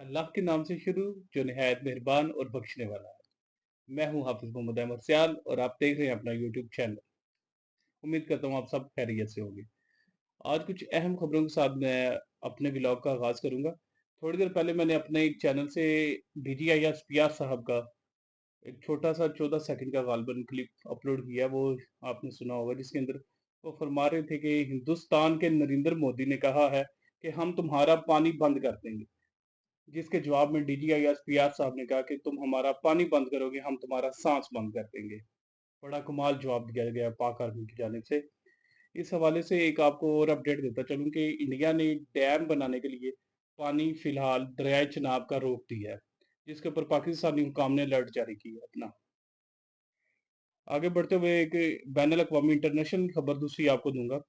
अल्लाह के नाम से शुरू जो निहायत मेहरबान और बख्शने वाला है। मैं हूं हाफिज मोहम्मद अहमद सियाल और आप देख रहे हैं अपना यूट्यूब चैनल। उम्मीद करता हूं आप सब खैरियत से होंगे। आज कुछ अहम खबरों के साथ मैं अपने ब्लॉग का आगाज करूंगा। थोड़ी देर पहले मैंने अपने एक चैनल से डीजीआईएस पियास साहब का एक छोटा सा 14 सेकंड का गालबन क्लिप अपलोड किया। वो आपने सुना होगा, जिसके अंदर वो फरमा रहे थे कि हिंदुस्तान के नरेंद्र मोदी ने कहा है कि हम तुम्हारा पानी बंद कर देंगे। जिसके जवाब में डीजीआईएस पियाज साहब ने कहा कि तुम हमारा पानी बंद करोगे, हम तुम्हारा सांस बंद कर देंगे। बड़ा कमाल जवाब दिया गया पाक आर्मी की जानिब से। इस हवाले से एक आपको और अपडेट देता चलूं कि इंडिया ने डैम बनाने के लिए पानी फिलहाल दरियाए चनाब का रोक दिया है, जिसके ऊपर पाकिस्तानी हुकाम ने अलर्ट जारी किया अपना। आगे बढ़ते हुए एक बैन अवी इंटरनेशनल खबर दूसरी आपको दूंगा।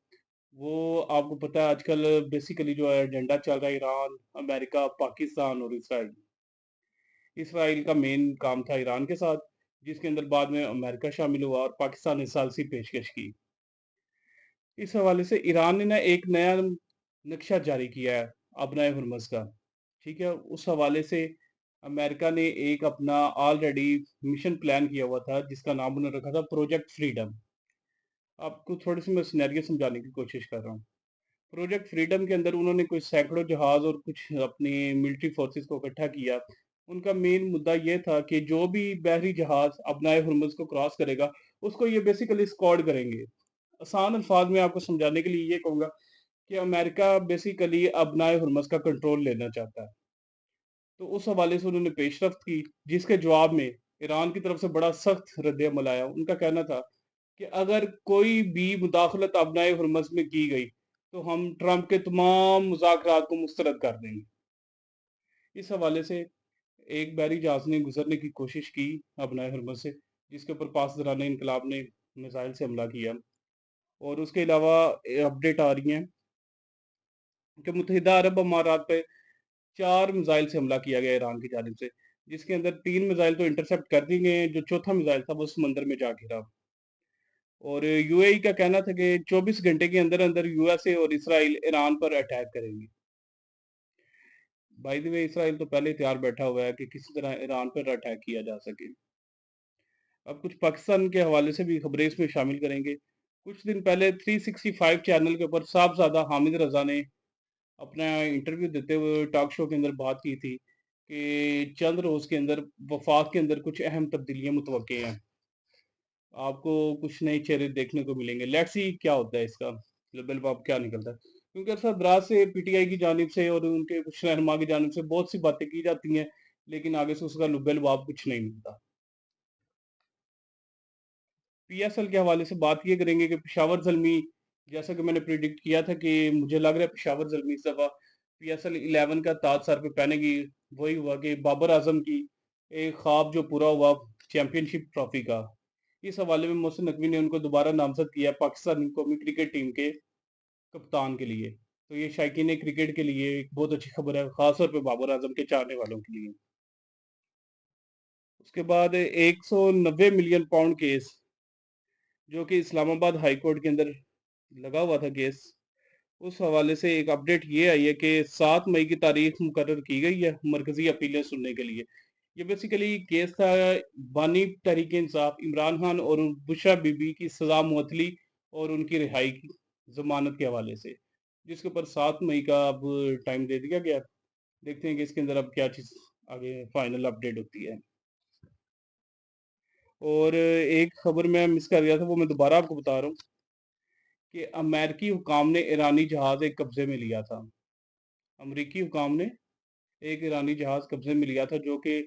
वो आपको पता है आजकल बेसिकली जो है एजेंडा चल रहा है ईरान, अमेरिका, पाकिस्तान और इसराइल। इसराइल का मेन काम था ईरान के साथ, जिसके अंदर बाद में अमेरिका शामिल हुआ और पाकिस्तान ने सालसी पेशकश की। इस हवाले से ईरान ने ना एक नया नक्शा जारी किया है अपना हुरमस का। ठीक है, उस हवाले से अमेरिका ने एक अपना ऑलरेडी मिशन प्लान किया हुआ था, जिसका नाम उन्होंने रखा था प्रोजेक्ट फ्रीडम। आपको थोड़ी सी मैं सिनेरियो समझाने की कोशिश कर रहा हूँ। प्रोजेक्ट फ्रीडम के अंदर उन्होंने कुछ सैकड़ों जहाज और कुछ अपनी मिलिट्री फोर्सेस को इकट्ठा किया। उनका मेन मुद्दा ये था कि जो भी बहरी जहाज अपनाए हुरमुज को क्रॉस करेगा, उसको ये बेसिकली स्क्वाड करेंगे। आसान अल्फाज में आपको समझाने के लिए ये कहूंगा कि अमेरिका बेसिकली अपनाए हुरमुज का कंट्रोल लेना चाहता है। तो उस हवाले से उन्होंने पेशरफ्त की, जिसके जवाब में ईरान की तरफ से बड़ा सख्त रद्द-ए-अमल आया। उनका कहना था कि अगर कोई भी मुदाखलत अपनाए हुरमुज में की गई, तो हम ट्रंप के तमाम मुज़ाकरात को मुस्तरद कर देंगे। इस हवाले से एक बहरी जहाज ने गुजरने की कोशिश की अपनाए हुरमुज से, जिसके ऊपर पासदारान इनकलाब ने मिसाइल से हमला किया। और उसके अलावा अपडेट आ रही है कि मुत्तहिदा अरब अमारात पे 4 मिसाइल से हमला किया गया ईरान की जानिब से, जिसके अंदर 3 मिसाइल तो इंटरसेप्ट कर दी गए हैं, जो चौथा मिसाइल था वो समंदर में जा गिरा। और यूएई का कहना था कि 24 घंटे के अंदर-अंदर यूएसए और इसराइल ईरान पर अटैक करेंगे। बाय द वे, इसराइल तो पहले ही तैयार बैठा हुआ है कि किसी तरह ईरान पर अटैक किया जा सके। अब कुछ पाकिस्तान के हवाले से भी खबरें इसमें शामिल करेंगे। कुछ दिन पहले 365 चैनल के ऊपर साहबजादा हामिद रजा ने अपना इंटरव्यू देते हुए टॉक शो के अंदर बात की थी कि चंद रोज के अंदर वफाक के अंदर कुछ अहम तब्दीलियां मुतवक्के हैं। आपको कुछ नए चेहरे देखने को मिलेंगे। लेट्स सी क्या होता है इसका लबेलबाब क्या निकलता है, क्योंकि अरसा दराज से पीटीआई की जानिब से और उनके कुछ रहनुमा की जानिब से बहुत सी बातें की जाती हैं, लेकिन आगे से उसका लबेलबाब कुछ नहीं मिलता। पीएसएल के हवाले से बात ये करेंगे कि पेशावर ज़ल्मी, जैसा कि मैंने प्रिडिक्ट किया था कि मुझे लग रहा है पेशावर ज़ल्मी इस दफ़ा पीएसएल 11 का ताज सर पे पहनेगी। वही हुआ कि बाबर आजम की एक ख्वाब जो पूरा हुआ चैंपियनशिप ट्रॉफी का। इस हवाले में मोहसिन नकवी ने उनको दोबारा नामजद किया पाकिस्तानी कौमी क्रिकेट टीम के कप्तान के लिए। तो ये शायकीन क्रिकेट के लिए एक बहुत अच्छी खबर है, खासतौर पे बाबर आजम के चाहने वालों के लिए। उसके बाद 190 मिलियन पाउंड केस, जो कि इस्लामाबाद हाई कोर्ट के अंदर लगा हुआ था केस, उस हवाले से एक अपडेट ये आई है कि 7 मई की तारीख मुकर्रर की गई है मरकजी अपीलें सुनने के लिए। ये बेसिकली केस था बानी तहरीक इंसाफ इमरान खान और बुशरा बीबी की सजा मुअत्तली और उनकी रिहाई की जमानत के हवाले से, जिसके ऊपर 7 मई का अब टाइम दे दिया गया। देखते हैं कि इसके अंदर अब क्या चीज़ आगे फाइनल अपडेट होती है। और एक खबर मैं मिस कर गया था, वो मैं दोबारा आपको बता रहा हूँ कि अमेरिकी हुकाम ने ईरानी जहाज एक कब्जे में लिया था। अमरीकी हुकाम ने एक ईरानी जहाज कब्जे में लिया था, जो कि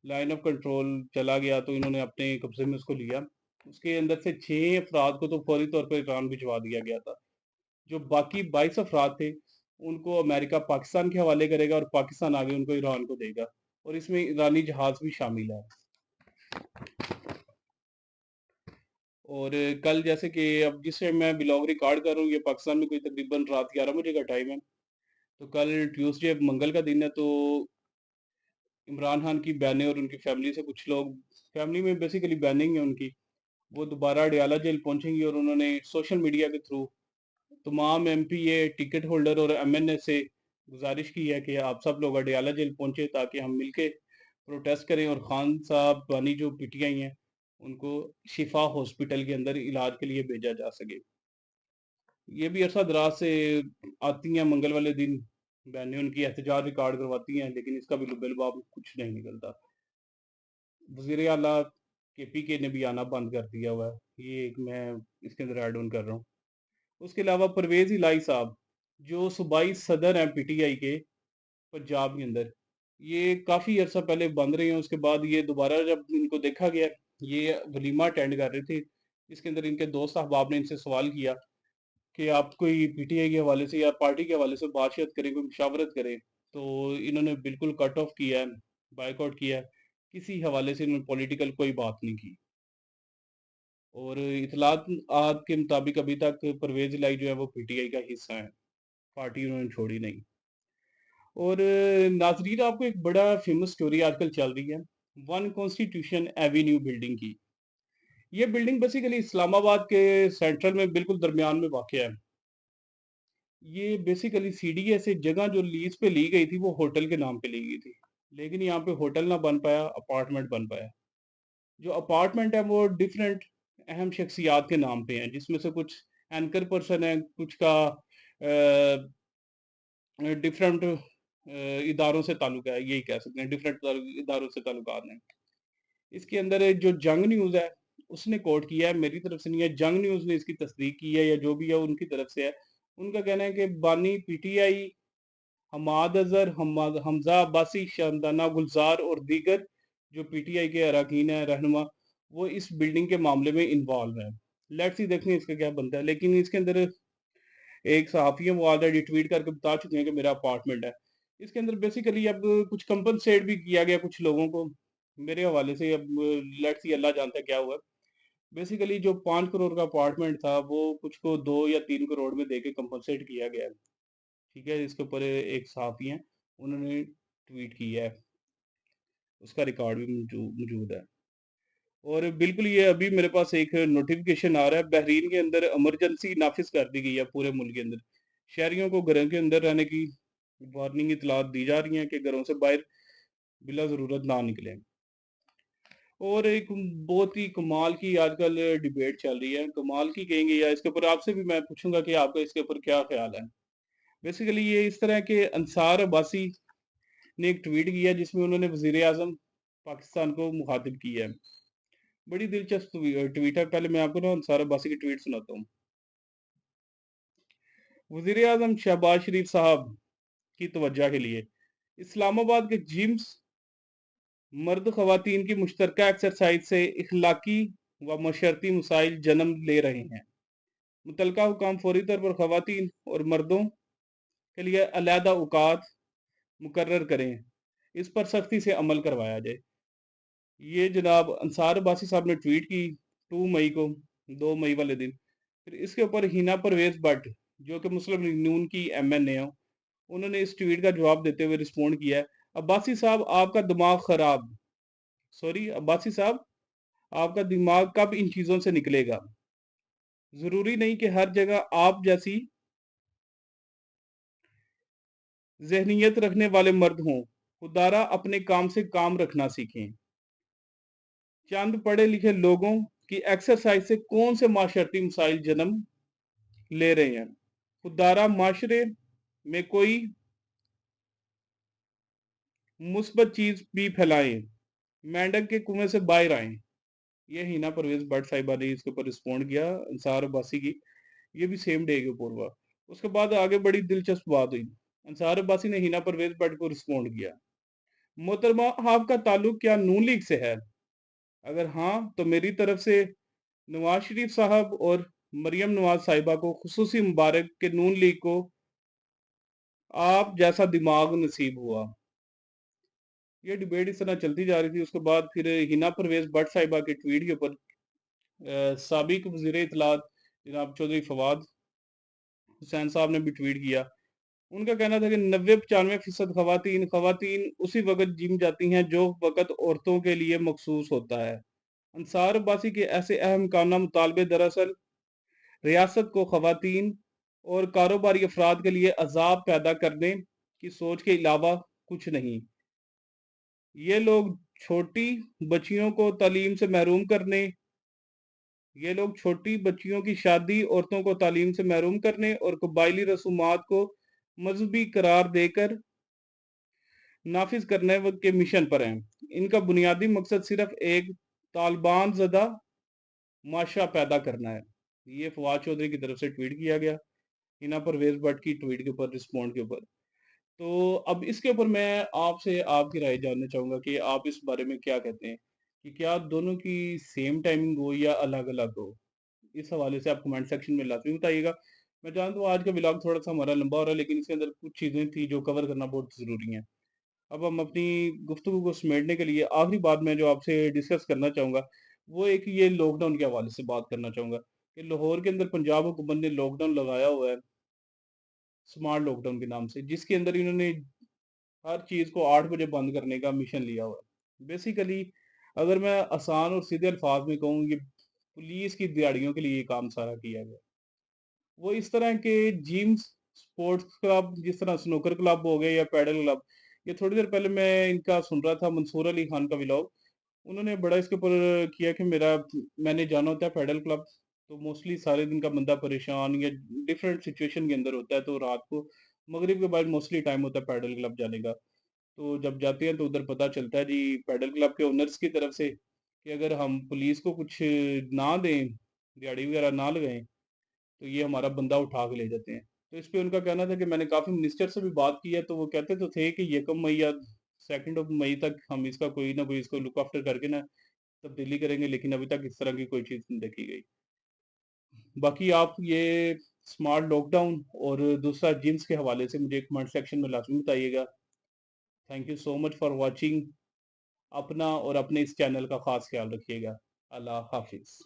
लाइन ऑफ कंट्रोल चला गया, तो इन्होंने अपने कब्जे में उसको लिया। उसके अंदर से 6 अफराद को तो फौरी तौर पर ईरान भिजवा दिया गया था। जो बाकी 22 अफराद थे, उनको अमेरिका पाकिस्तान के हवाले करेगा और पाकिस्तान आगे उनको ईरान को देगा, और इसमें ईरानी जहाज भी शामिल है। और कल जैसे कि अब जिससे मैं ब्लॉग रिकॉर्ड कर रहा हूँ, ये पाकिस्तान में कोई तकरीबन रात 11 बजे का टाइम है। तो कल ट्यूसडे मंगल का दिन है, तो इमरान खान की बहनें और उनकी फैमिली से कुछ लोग, फैमिली में बेसिकली बहनें हैं उनकी, वो दोबारा अडयाला जेल पहुंचेंगी और उन्होंने सोशल मीडिया के थ्रू तमाम एमपीए, टिकट होल्डर और एमएनए से گزارش کی ہے کہ آپ سب لوگ اڈیالہ جیل پہنچے تاکہ ہم مل کے پروٹیسٹ کریں اور خان صاحب بانی جو پی ٹی آئی ہیں ان کو شفا ہاسپٹل کے اندر علاج کے لیے بھیجا جا سکے۔ یہ بھی عرصہ دراز سے آتی ہیں منگل والے دن، بہنیں ان کی احتجاج ریکارڈ کرواتی ہیں، لیکن اس کا بھی بالباب کچھ نہیں نکلتا۔ وزیر اعلیٰ کے پی کے نے بھی آنا بند کر دیا ہوا ہے، یہ ایک میں اس کے اندر ایڈ آن کر رہا ہوں۔ اس کے علاوہ پرویز الہی صاحب جو صوبائی صدر ہیں پی ٹی آئی کے پنجاب کے اندر، یہ کافی عرصہ پہلے بند رہے ہیں، اس کے بعد یہ دوبارہ جب ان کو دیکھا گیا، یہ ولیمہ اٹینڈ کر رہے تھے، اس کے اندر ان کے دوست احباب نے ان سے سوال کیا کہ آپ کوئی پی ٹی آئی کے حوالے سے یا پارٹی کے حوالے سے بات چیت کریں، کوئی مشاورت کریں، تو انہوں نے بالکل کٹ آف کیا ہے، بائیک آؤٹ کیا ہے، کسی حوالے سے انہوں نے پولیٹیکل کوئی بات نہیں کی۔ اور اطلاعات کے مطابق ابھی تک پرویز الہی جو ہے وہ پی ٹی آئی کا حصہ ہیں، پارٹی انہوں نے چھوڑی نہیں۔ اور ناظرین، آپ کو ایک بڑا فیمس سٹوری آج کل چل رہی ہے ون کانسٹیٹیوشن ایوینیو بلڈنگ کی۔ یہ بلڈنگ بیسیکلی اسلام آباد کے سینٹرل میں بالکل درمیان میں واقع ہے۔ یہ بیسیکلی سی ڈی اے سے جگہ جو لیز پہ لی گئی تھی وہ ہوٹل کے نام پہ لی گئی تھی، لیکن یہاں پہ ہوٹل نہ بن پایا، اپارٹمنٹ بن پایا۔ جو اپارٹمنٹ ہے وہ ڈیفرنٹ اہم شخصیات کے نام پہ ہیں، جس میں سے کچھ اینکر پرسن ہیں، کچھ کا ڈفرینٹ اداروں سے تعلق ہے، یہی کہہ سکتے ہیں ڈفرینٹ اداروں سے تعلقات ہیں۔ اس کے اندر جو جنگ نیوز ہے اس نے کوٹ کیا ہے، میری طرف سے نہیں ہے، جنگ نیوز نے اس کی تصدیق کی ہے، یا جو بھی ہے ان کی طرف سے ہے۔ ان کا کہنا ہے کہ بانی P T I Hammad Azhar, Hamza Abbasi, Shandana Gulzar اور دیگر جو پی ٹی آئی کے اراکین ہیں، رہنما، وہ اس بلڈنگ کے معاملے میں انوالو ہیں۔ لیٹس ہی دیکھیں اس کا کیا بنتا ہے، لیکن اس کے اندر ایک صحافی ہے، وہ آلریڈی ٹویٹ کر کے بتا چکے ہیں کہ میرا اپارٹمنٹ ہے۔ اس کے اندر بیسیکلی اب کچھ کمپنسیٹ بھی کیا گیا کچھ لوگوں کو، میرے حوالے سے اب لیٹس ہی اللہ جانتا ہے کیا ہوا۔ بیسیکلی جو 5 کروڑ کا اپارٹمنٹ تھا وہ کچھ کو 2 یا 3 کروڑ میں دے کے کمپنسیٹ کیا گیا ہے، ٹھیک ہے۔ اس کے اوپر ایک صحافی ہیں، انہوں نے ٹویٹ کیا ہے، اس کا ریکارڈ بھی موجود ہے۔ اور بالکل یہ ابھی میرے پاس ایک نوٹیفیکیشن آ رہا ہے، بحرین کے اندر ایمرجنسی نافذ کر دی گئی ہے پورے ملک کے اندر۔ شہریوں کو گھروں کے اندر رہنے کی وارننگ اطلاعات دی جا رہی ہیں کہ گھروں سے باہر بلا ضرورت نہ نکلیں۔ اور ایک بہت ہی کمال کی آج کل ڈیبیٹ چل رہی ہے، کمال کی کہیں گے، یا اس کے اوپر آپ سے بھی میں پوچھوں گا کہ آپ کا اس کے اوپر کیا خیال ہے۔ بیسیکلی یہ اس طرح کہ انصار عباسی نے ایک ٹویٹ کیا جس میں انہوں نے وزیر اعظم پاکستان کو مخاطب کیا ہے۔ بڑی دلچسپ ٹویٹ ہے، پہلے میں آپ کو نا انصار عباسی کی ٹویٹ سناتا ہوں۔ وزیر اعظم شہباز شریف صاحب کی توجہ کے لیے، اسلام آباد کے جیمز مرد خواتین کی مشترکہ ایکسرسائز سے اخلاقی و معاشرتی مسائل جنم لے رہے ہیں۔ متعلقہ حکام فوری طور پر خواتین اور مردوں کے لیے علیحدہ اوقات مقرر کریں، اس پر سختی سے عمل کروایا جائے۔ یہ جناب انصار عباسی صاحب نے ٹویٹ کی 2 مئی کو، 2 مئی والے دن۔ پھر اس کے اوپر ہینا پرویز بٹ جو کہ مسلم لیگ نون کی ایم این اے ہو، انہوں نے اس ٹویٹ کا جواب دیتے ہوئے رسپونڈ کیا ہے، عباسی صاحب آپ کا دماغ خراب، عباسی صاحب آپ کا دماغ کب ان چیزوں سے نکلے گا؟ ضروری نہیں کہ ہر جگہ آپ جیسی ذہنیت رکھنے والے مرد ہوں، خدارہ اپنے کام سے کام رکھنا سیکھیں۔ چند پڑھے لکھے لوگوں کی ایکسرسائز سے کون سے معاشرتی مسائل جنم لے رہے ہیں؟ خدارہ معاشرے میں کوئی مثبت چیز بھی پھیلائیں، مینڈک کے کنویں سے باہر آئیں۔ یہ ہینا پرویز بٹ صاحبہ نے اس کے اوپر رسپونڈ کیا انصار عباسی کی، یہ بھی سیم ڈے کے اوپر ہوا۔ اس کے بعد آگے بڑی دلچسپ بات ہوئی، انصار عباسی نے ہینا پرویز بٹ کو رسپونڈ کیا، محترمہ آپ کا تعلق کیا نون لیگ سے ہے؟ اگر ہاں تو میری طرف سے نواز شریف صاحب اور مریم نواز صاحبہ کو خصوصی مبارک کہ نون لیگ کو آپ جیسا دماغ نصیب ہوا۔ یہ ڈیبیٹ اس طرح چلتی جا رہی تھی۔ اس کے بعد پھر ہینا پرویز بٹ صاحبہ کے ٹویٹ کے اوپر سابق وزیر اطلاعات جناب چودھری فواد حسین صاحب نے بھی ٹویٹ کیا۔ ان کا کہنا تھا کہ 90-95% خواتین اسی وقت جم جاتی ہیں جو وقت عورتوں کے لیے مخصوص ہوتا ہے۔ انصار عباسی کے ایسے اہم کامنہ مطالبے دراصل ریاست کو خواتین اور کاروباری افراد کے لیے عذاب پیدا کرنے की सोच के अलावा कुछ नहीं। ये लोग छोटी बच्चियों को तालीम से महरूम करने, ये लोग छोटी बच्चियों की शादी, औरतों को तालीम से महरूम करने और कबायली रसूमात को मजहबी करार देकर नाफिज करने के मिशन पर हैं। इनका बुनियादी मकसद सिर्फ एक तालिबान ज़दा माशा पैदा करना है। ये फवाद चौधरी की तरफ से ट्वीट किया गया, हिना परवेज भट्ट की ट्वीट के ऊपर, रिस्पॉन्ड के ऊपर। तो अब इसके ऊपर मैं आपसे आपकी राय जानना चाहूंगा कि आप इस बारे में क्या कहते हैं, कि क्या दोनों की सेम टाइमिंग हो या अलग अलग हो। इस हवाले से आप कमेंट सेक्शन में लाजमी बताइएगा। मैं जानता हूँ आज का व्लॉग थोड़ा सा हमारा लंबा हो रहा है, लेकिन इसके अंदर कुछ चीज़ें थी जो कवर करना बहुत ज़रूरी है। अब हम अपनी गुफ्तगू को समेटने के लिए आखिरी बात मैं जो आपसे डिस्कस करना चाहूँगा, वो एक ये लॉकडाउन के हवाले से बात करना चाहूँगा कि लाहौर के अंदर पंजाब हुकूमत ने लॉकडाउन लगाया हुआ है, स्मार्ट लॉकडाउन के नाम से, जिसके अंदर इन्होंने हर चीज़ को 8 बजे बंद करने का मिशन लिया हुआ है। बेसिकली अगर मैं आसान और सीधे अल्फाज में कहूँ, ये पुलिस की दिहाड़ियों के लिए ये काम सारा किया गया। वो इस तरह के जिम्स, स्पोर्ट्स क्लब, जिस तरह स्नूकर क्लब हो गए या पैडल क्लब, ये थोड़ी देर पहले मैं इनका सुन रहा था, मंसूर अली खान का व्लॉग। उन्होंने बड़ा इसके ऊपर किया कि मैंने जाना होता है पैडल क्लब, तो मोस्टली सारे दिन का बंदा परेशान या डिफरेंट सिचुएशन के अंदर होता है, तो रात को मगरिब के बाद मोस्टली टाइम होता है पैडल क्लब जाने का। तो जब जाते हैं तो उधर पता चलता है जी पैडल क्लब के ओनर्स की तरफ से कि अगर हम पुलिस को कुछ ना दें, दिहाड़ी वगैरह ना लगाएं, तो ये हमारा बंदा उठा के ले जाते हैं। तो इस पे उनका कहना था कि मैंने काफ़ी मिनिस्टर से भी बात की है, तो वो कहते तो थे कि 1 मई या 2 मई तक हम इसका कोई ना कोई इसको लुक आफ्टर करके ना तब्दीली करेंगे, लेकिन अभी तक इस तरह की कोई चीज़ नहीं देखी गई। बाकी आप ये स्मार्ट लॉकडाउन और दूसरा जिम्स के हवाले से मुझे कमेंट सेक्शन में लाज़मी बताइएगा। Thank you so much for watching. अपना और अपने इस चैनल का ख़ास ख़्याल रखिएगा। अल्लाह हाफ़िज़।